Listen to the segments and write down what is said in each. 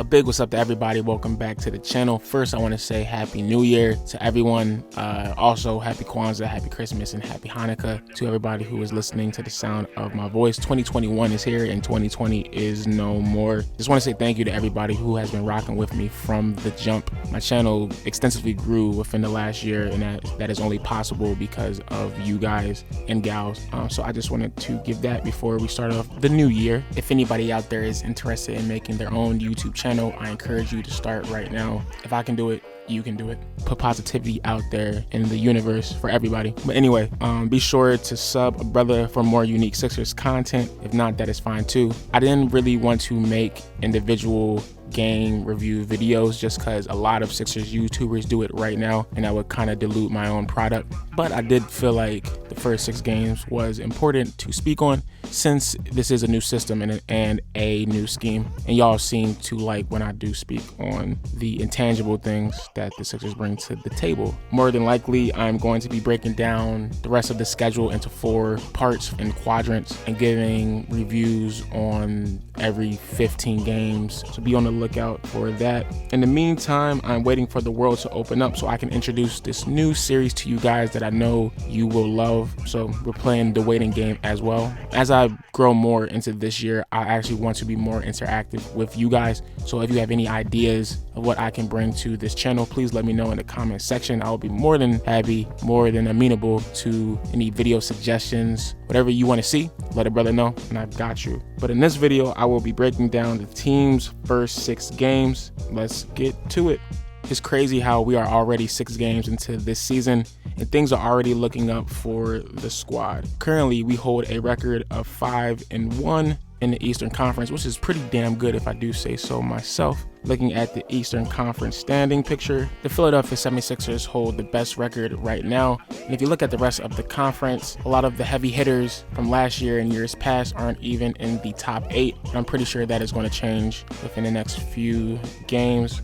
A big what's up to everybody. Welcome back to the channel. First, I want to say Happy New Year to everyone. Also, Happy Kwanzaa, Happy Christmas, and Happy Hanukkah to everybody who is listening to the sound of my voice. 2021 is here and 2020 is no more. Just want to say thank you to everybody who has been rocking with me from the jump. My channel extensively grew within the last year, and that is only possible because of you guys and gals. So I just wanted to give that before we start off the new year. If anybody out there is interested in making their own YouTube channel, I encourage you to start right now. If I can do it, you can do it. Put positivity out there in the universe for everybody. But anyway, be sure to sub a brother for more unique Sixers content. If not, that is fine too. I didn't really want to make individual game review videos just because a lot of Sixers YouTubers do it right now, and that would kind of dilute my own product. But I did feel like the first 6 games was important to speak on since this is a new system and a new scheme, and y'all seem to like when I do speak on the intangible things that the Sixers bring to the table. More than likely, I'm going to be breaking down the rest of the schedule into 4 parts and quadrants and giving reviews on every 15 games, so be on the lookout for that. In the meantime, I'm waiting for the world to open up so I can introduce this new series to you guys that I know you will love. So we're playing the waiting game as well. As I grow more into this year, I actually want to be more interactive with you guys. So if you have any ideas of what I can bring to this channel, please let me know in the comment section. I will be more than happy, more than amenable to any video suggestions. Whatever you want to see, let a brother know and I've got you. But in this video, I will be breaking down the team's first 6 games. Let's get to it. It's crazy how we are already 6 games into this season and things are already looking up for the squad. Currently, we hold a record of 5-1 in the Eastern Conference, which is pretty damn good if I do say so myself. Looking at the Eastern Conference standing picture, the Philadelphia 76ers hold the best record right now. And if you look at the rest of the conference, a lot of the heavy hitters from last year and years past aren't even in the top 8. And I'm pretty sure that is going to change within the next few games.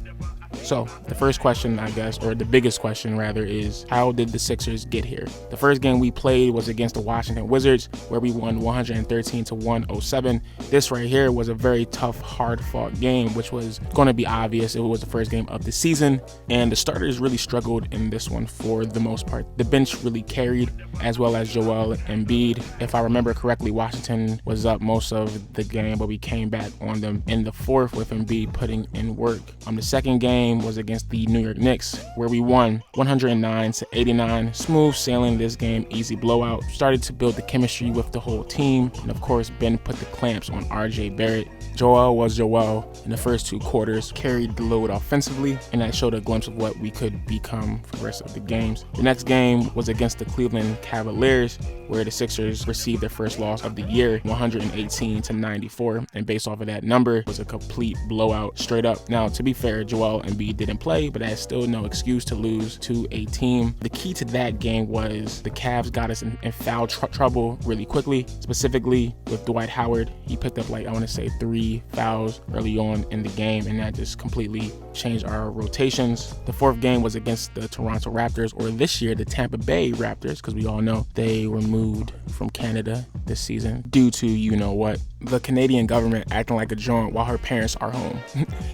So the first question, I guess, or the biggest question rather, is how did the Sixers get here? The first game we played was against the Washington Wizards, where we won 113-107. This right here was a very tough, hard-fought game, which was going to be obvious. It was the first game of the season, and the starters really struggled in this one for the most part. The bench really carried, as well as Joel Embiid. If I remember correctly, Washington was up most of the game, but we came back on them in the fourth with Embiid putting in work. The second game was against the New York Knicks, where we won 109-89. Smooth sailing this game, easy blowout. Started to build the chemistry with the whole team, and of course Ben put the clamps on RJ Barrett. Joel was Joel in the first 2 quarters, carried the load offensively, and that showed a glimpse of what we could become for the rest of the games. The next game was against the Cleveland Cavaliers, where the Sixers received their first loss of the year, 118-94, and based off of that number, it was a complete blowout straight up. Now, to be fair, Joel Embiid didn't play, but that's still no excuse to lose to a team. The key to that game was the Cavs got us in foul trouble really quickly, specifically with Dwight Howard. He picked up, like, I want to say 3 fouls early on in the game, and that just completely changed our rotations. The fourth game was against the Toronto Raptors, or this year the Tampa Bay Raptors, because we all know they were moved from Canada this season due to you know what. The Canadian government acting like a joint while her parents are home.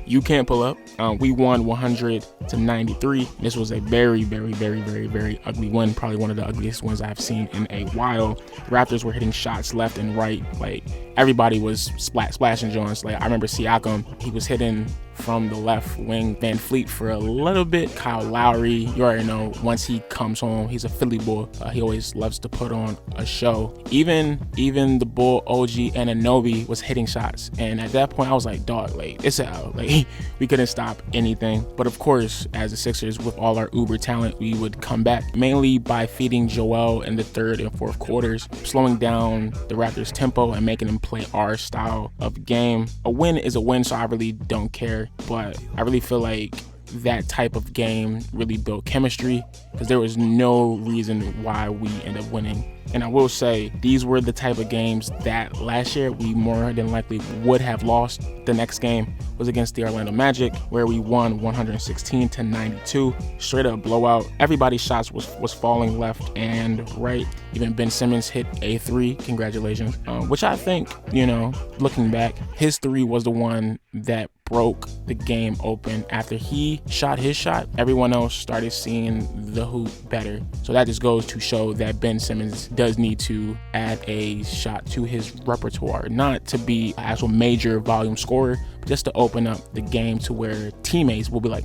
You can't pull up. We won 100-93. This was a very, very, very, very, very ugly win. Probably one of the ugliest ones I've seen in a while. The Raptors were hitting shots left and right. Like, everybody was splashing joints. Like, I remember Siakam, he was hitting from the left wing. Van Fleet for a little bit. Kyle Lowry, you already know, once he comes home, he's a Philly bull. He always loves to put on a show. Even the bull OG Anunoby was hitting shots, and at that point I was like, dog, like, it's out. Like, we couldn't stop anything. But of course, as the Sixers, with all our uber talent, we would come back, mainly by feeding Joel in the third and fourth quarters, slowing down the Raptors' tempo and making them play our style of game. A win is a win, so I really don't care. But I really feel like that type of game really built chemistry, because there was no reason why we ended up winning. And I will say, these were the type of games that last year we more than likely would have lost. The next game was against the Orlando Magic, where we won 116-92, straight up blowout. Everybody's shots was falling left and right. Even Ben Simmons hit a 3, congratulations, which I think, you know, looking back, his 3 was the one that broke the game open. After he shot his shot, everyone else started seeing the hoop better. So that just goes to show that Ben Simmons does need to add a shot to his repertoire, not to be an actual major volume scorer, but just to open up the game to where teammates will be like,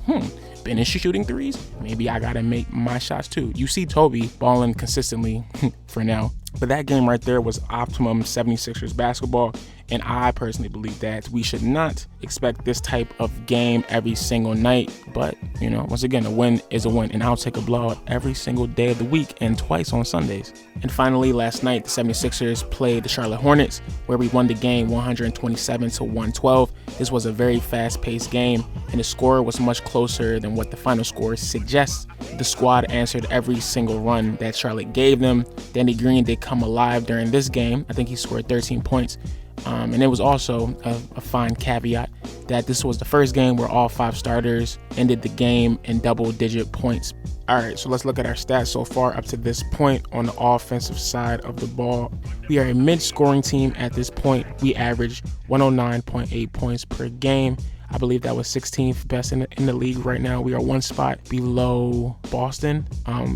Ben is shooting threes, maybe I gotta make my shots too. You see Toby balling consistently for now, but that game right there was optimum 76ers basketball. And I personally believe that we should not expect this type of game every single night. But, once again, a win is a win. And I'll take a blowout every single day of the week and twice on Sundays. And finally, last night, the 76ers played the Charlotte Hornets, where we won the game 127-112. This was a very fast-paced game, and the score was much closer than what the final score suggests. The squad answered every single run that Charlotte gave them. Danny Green did come alive during this game. I think he scored 13 points. And it was also a fine caveat that this was the first game where all 5 starters ended the game in double-digit points. All right, so let's look at our stats so far up to this point on the offensive side of the ball. We are a mid-scoring team at this point. We average 109.8 points per game. I believe that was 16th best in the league right now. We are 1 spot below Boston.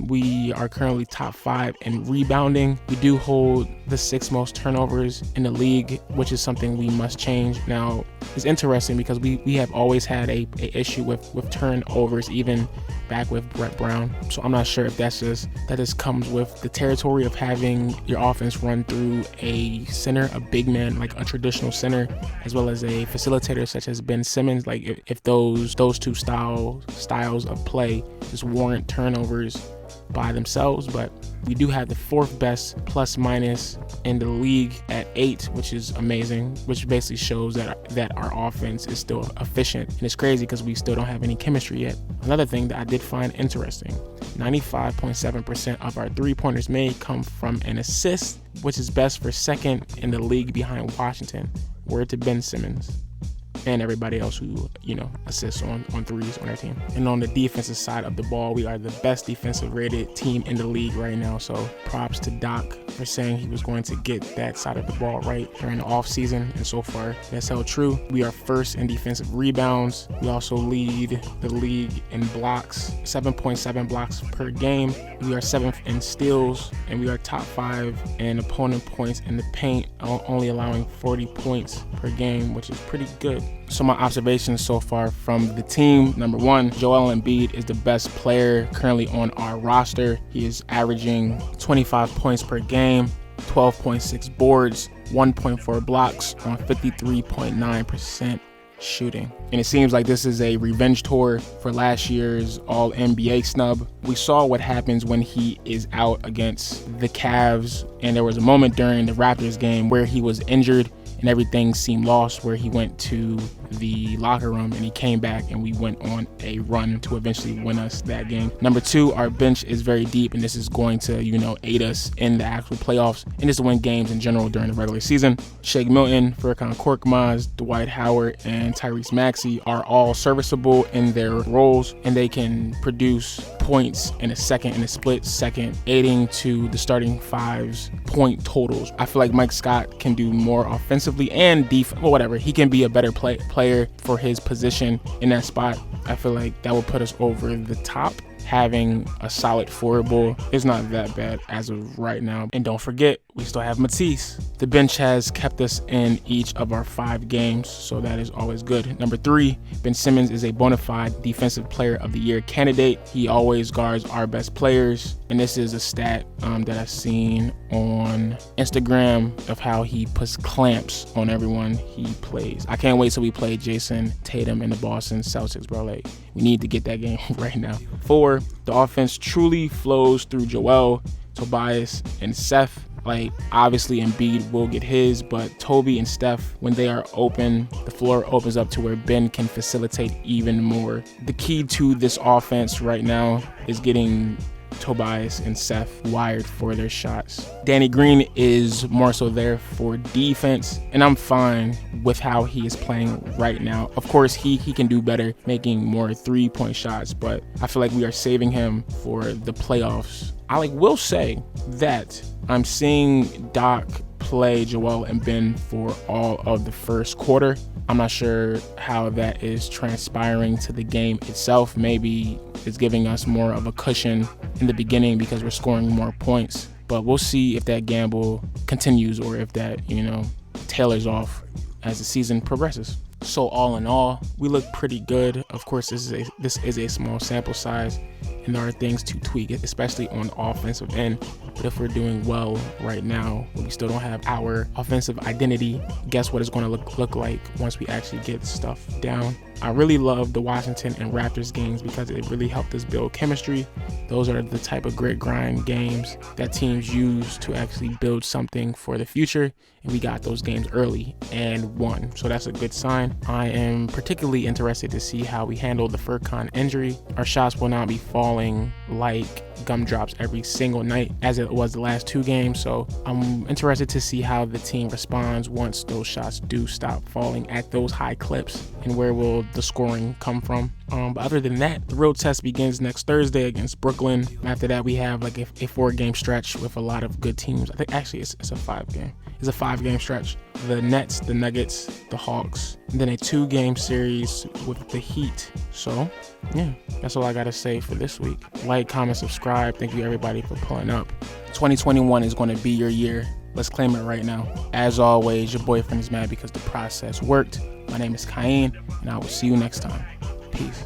We are currently top 5 in rebounding. We do hold the 6th most turnovers in the league, which is something we must change. Now, it's interesting because we have always had a issue with turnovers, even back with Brett Brown. So I'm not sure if that just comes with the territory of having your offense run through a center, a big man, like a traditional center, as well as a facilitator such as Ben Simmons. Like if those two styles of play just warrant turnovers by themselves. But we do have the 4th best plus minus in the league at 8, which is amazing, which basically shows that our offense is still efficient. And it's crazy because we still don't have any chemistry yet. Another thing that I did find interesting, 95.7% of our 3-pointers made come from an assist, which is best for 2nd in the league behind Washington. Word to Ben Simmons and everybody else who, assists on threes on our team. And on the defensive side of the ball, we are the best defensive rated team in the league right now. So props to Doc for saying he was going to get that side of the ball right during the offseason. And so far, that's held true. We are 1st in defensive rebounds. We also lead the league in blocks, 7.7 blocks per game. We are 7th in steals, and we are top 5 in opponent points in the paint, only allowing 40 points per game, which is pretty good. So my observations so far from the team: number 1, Joel Embiid is the best player currently on our roster. He is averaging 25 points per game, 12.6 boards, 1.4 blocks on 53.9% shooting. And it seems like this is a revenge tour for last year's All-NBA snub. We saw what happens when he is out against the Cavs, and there was a moment during the Raptors game where he was injured and everything seemed lost, where he went to the locker room and he came back and we went on a run to eventually win us that game. Number 2, our bench is very deep, and this is going to, aid us in the actual playoffs and just to win games in general during the regular season. Shake Milton, Furkan Korkmaz, Dwight Howard, and Tyrese Maxey are all serviceable in their roles, and they can produce points in a second, in a split second, aiding to the starting 5's point totals. I feel like Mike Scott can do more offensively and defense, well, whatever. He can be a better player for his position in that spot. I feel like that will put us over the top. Having a solid forward ball is not that bad as of right now. And don't forget, we still have Matisse. The bench has kept us in each of our 5 games, so that is always good. Number 3, Ben Simmons is a bona fide Defensive Player of the Year candidate. He always guards our best players, and this is a stat that I've seen on Instagram of how he puts clamps on everyone he plays. I can't wait till we play Jason Tatum and the Boston Celtics, bro. Like, we need to get that game right now. 4, the offense truly flows through Joel, Tobias, and Seth. Like, obviously Embiid will get his, but Toby and Steph, when they are open, the floor opens up to where Ben can facilitate even more. The key to this offense right now is getting Tobias and Seth wired for their shots. Danny Green is more so there for defense, and I'm fine with how he is playing right now. Of course, he can do better making more 3-point shots, but I feel like we are saving him for the playoffs. I will say that I'm seeing Doc play Joel and Ben for all of the first quarter. I'm not sure how that is transpiring to the game itself. Maybe it's giving us more of a cushion in the beginning because we're scoring more points. But we'll see if that gamble continues or if that, tailors off as the season progresses. So all in all, we look pretty good. Of course, this is a small sample size, and there are things to tweak, especially on the offensive end. But if we're doing well right now, we still don't have our offensive identity. Guess what it's going to look like once we actually get stuff down. I really love the Washington and Raptors games because it really helped us build chemistry. Those are the type of grit grind games that teams use to actually build something for the future. And we got those games early and won. So that's a good sign. I am particularly interested to see how we handle the Furkan injury. Our shots will not be falling like gumdrops every single night as it was the last 2 games. So I'm interested to see how the team responds once those shots do stop falling at those high clips, and where will the scoring come from. But other than that, the road test begins next Thursday against Brooklyn. After that, we have like a 4-game stretch with a lot of good teams. I think actually it's a 5-game. It's a 5-game stretch. The Nets, the Nuggets, the Hawks, and then a 2-game series with the Heat. So yeah, that's all I gotta say for this week. Like, comment, subscribe. Thank you everybody for pulling up. 2021 is going to be your year. Let's claim it right now. As always, your boyfriend is mad because the process worked. My name is Cain, and I will see you next time. Peace.